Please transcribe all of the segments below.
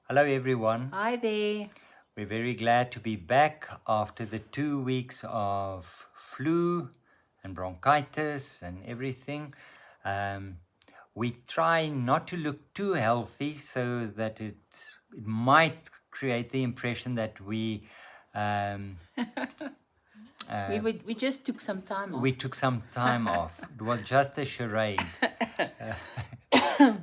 Hello everyone. Hi there. We're very glad to be back after the 2 weeks of flu and bronchitis and everything. Um, we try not to look too healthy so that it might create the impression that um, We just took some time off. we took some time off. It was just a charade.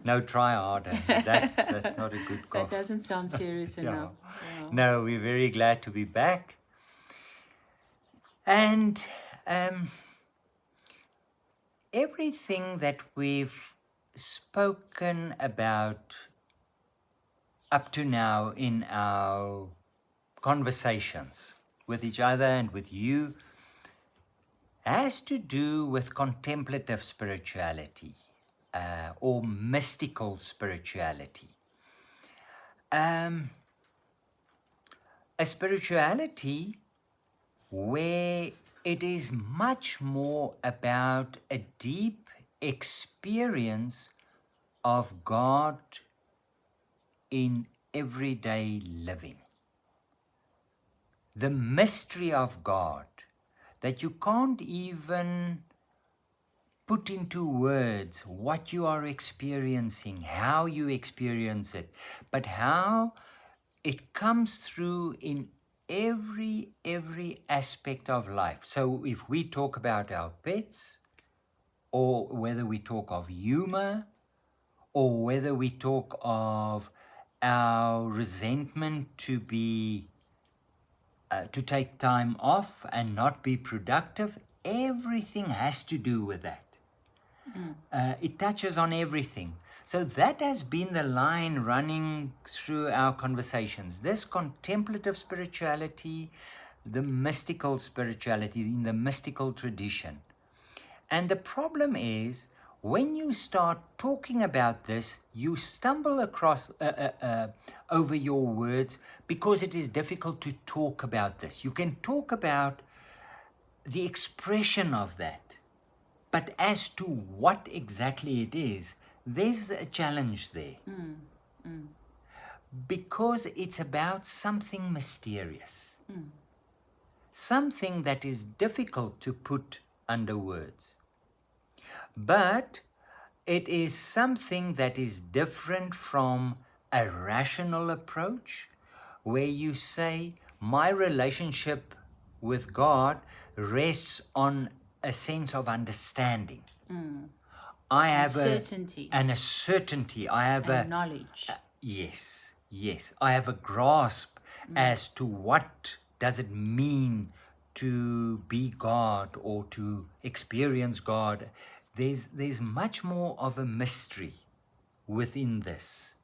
No, try harder. That's not a good That cough. doesn't sound serious Yeah. enough. Yeah. No, we're very glad to be back. And um, everything that we've spoken about up to now in our conversations with each other and with you has to do with contemplative spirituality or mystical spirituality. A spirituality where it is much more about a deep experience of God in everyday living. The mystery of God that you can't even put into words what you are experiencing, how you experience it, but how it comes through in every aspect of life. So if we talk about our pets, or whether we talk of humor, or whether we talk of our resentment to take time off and not be productive, everything has to do with that. It touches on everything. So that has been the line running through our conversations. This contemplative spirituality, the mystical spirituality in the mystical tradition. And the problem is, when you start talking about this, you stumble across over your words because it is difficult to talk about this. You can talk about the expression of that, but as to what exactly it is, there's a challenge there. Because it's about something mysterious, something that is difficult to put under words. But it is something that is different from a rational approach where you say, my relationship with God rests on a sense of understanding. I have certainty. a certainty. I have And knowledge. Yes. I have a grasp as to what does it mean to be God or to experience God. There's much more of a mystery within this,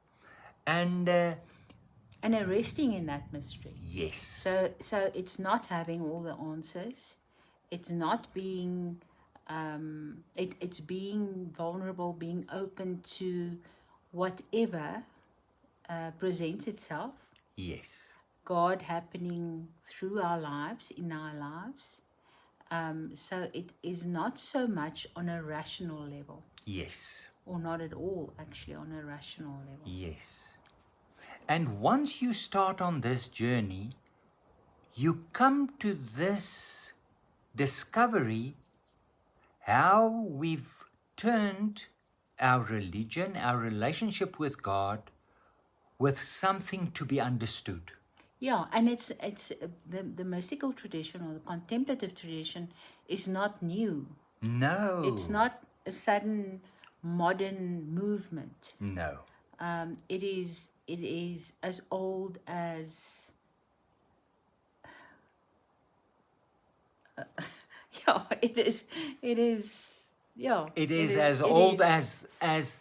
and And a resting in that mystery. yes, So it's not having all the answers. It's not being it's being vulnerable, being open to whatever presents itself. yes, God happening through our lives, in our lives. So it is not so much on a rational level, yes, or not at all, actually, on a rational level. yes. And once you start on this journey, you come to this discovery how we've turned our religion, our relationship with God, with something to be understood. Yeah, and it's the mystical tradition or the contemplative tradition is not new. No. It's not a sudden modern movement. No. It is as old as yeah, it is yeah. It is as old as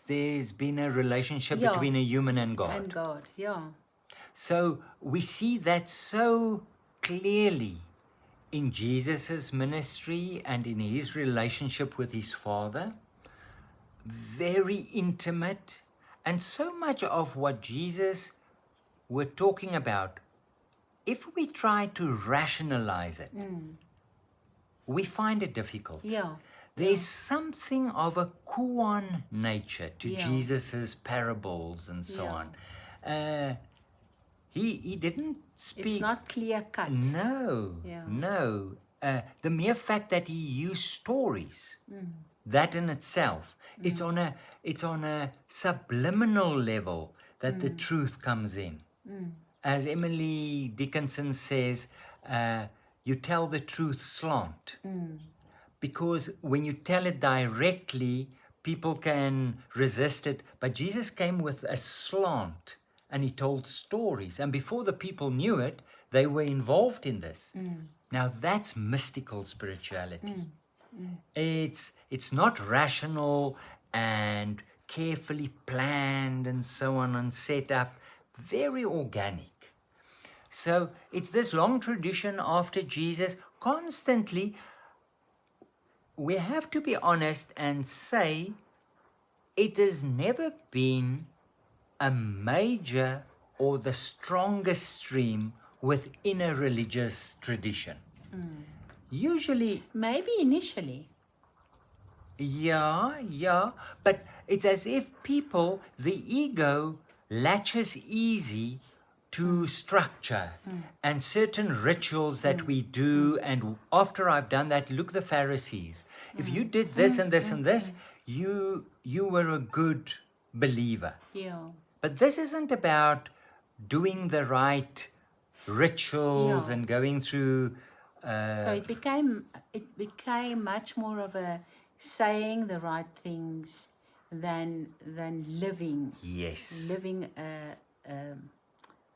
there's been a relationship between a human and God. And God, yeah. So we see that so clearly in Jesus's ministry and in his relationship with his Father. Very intimate, and so much of what Jesus were talking about, if we try to rationalize it, we find it difficult. Yeah. There's something of a koan nature to Jesus's parables and so on. He didn't speak. It's not clear cut. No, Yeah. no. The mere fact that he used stories, that in itself, it's on a subliminal level that the truth comes in. As Emily Dickinson says, you tell the truth slant. Because when you tell it directly, people can resist it. But Jesus came with a slant and he told stories. And before the people knew it, they were involved in this. Now that's mystical spirituality. It's not rational and carefully planned and so on and set up. Very organic. So it's this long tradition after Jesus constantly. We have to be honest and say it has never been a major or the strongest stream within a religious tradition. Usually, Maybe initially. yeah, but it's as if people, the ego latches easy to structure and certain rituals that we do. And after I've done that, look, the Pharisees. If you did this and this and this, you were a good believer. Yeah. But this isn't about doing the right rituals Yeah. and going through. So it became much more of a saying the right things than living Yes,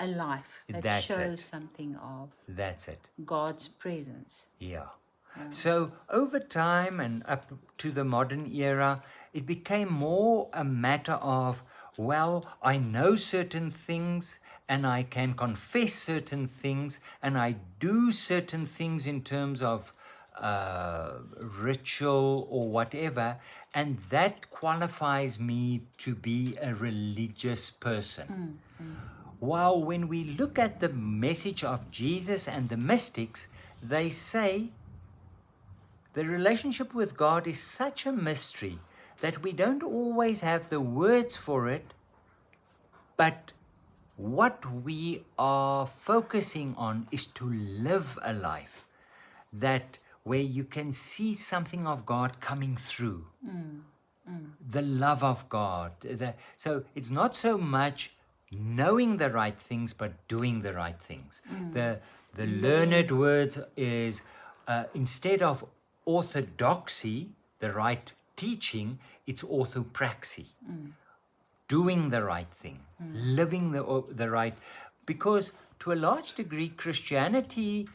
a life that That's shows it. something of that's it. God's presence. Yeah. So over time and up to the modern era, it became more a matter of, well, I know certain things and I can confess certain things and I do certain things in terms of ritual or whatever, and that qualifies me to be a religious person. While when we look at the message of Jesus and the mystics, they say the relationship with God is such a mystery that we don't always have the words for it, but what we are focusing on is to live a life that where you can see something of God coming through, the love of God. So it's not so much knowing the right things, but doing the right things. The learned word is instead of orthodoxy, the right teaching, it's orthopraxy. Doing the right thing, living the right, because to a large degree Christianity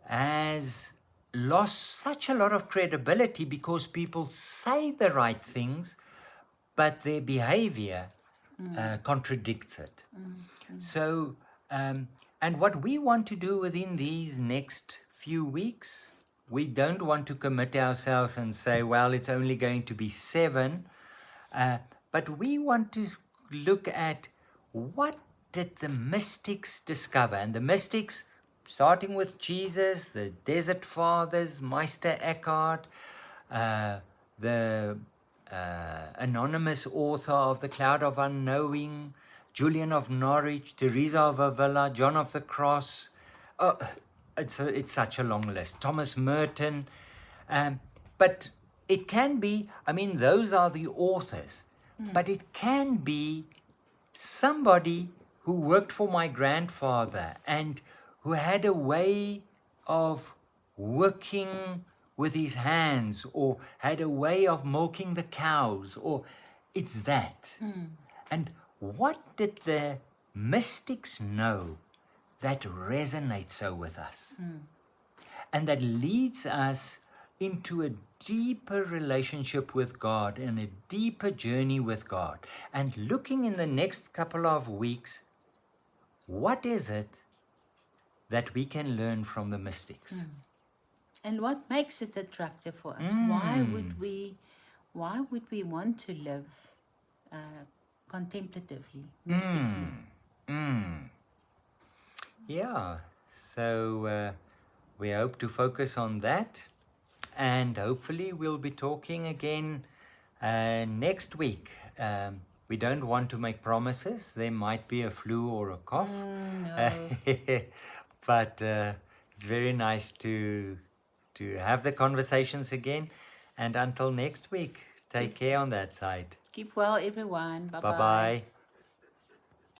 has lost such a lot of credibility because people say the right things, but their behavior contradicts it. So, and what we want to do within these next few weeks, we don't want to commit ourselves and say, well, it's only going to be 7. But we want to look at what did the mystics discover. And the mystics, starting with Jesus, the Desert Fathers, Meister Eckhart, the anonymous author of The Cloud of Unknowing, Julian of Norwich, Teresa of Avila, John of the Cross. It's such a long list. Thomas Merton. But it can be, I mean, those are the authors. But it can be somebody who worked for my grandfather and who had a way of working with his hands or had a way of milking the cows, or it's that. And what did the mystics know that resonates so with us? And that leads us into a deeper relationship with God and a deeper journey with God. And looking in the next couple of weeks, what is it that we can learn from the mystics? And what makes it attractive for us? Why would we want to live contemplatively, mystically? Yeah, so we hope to focus on that. And hopefully we'll be talking again next week. We don't want to make promises. There might be a flu or a cough. No. But it's very nice to have the conversations again. And until next week, take care on that side. Keep well, everyone. Bye bye. Bye-bye.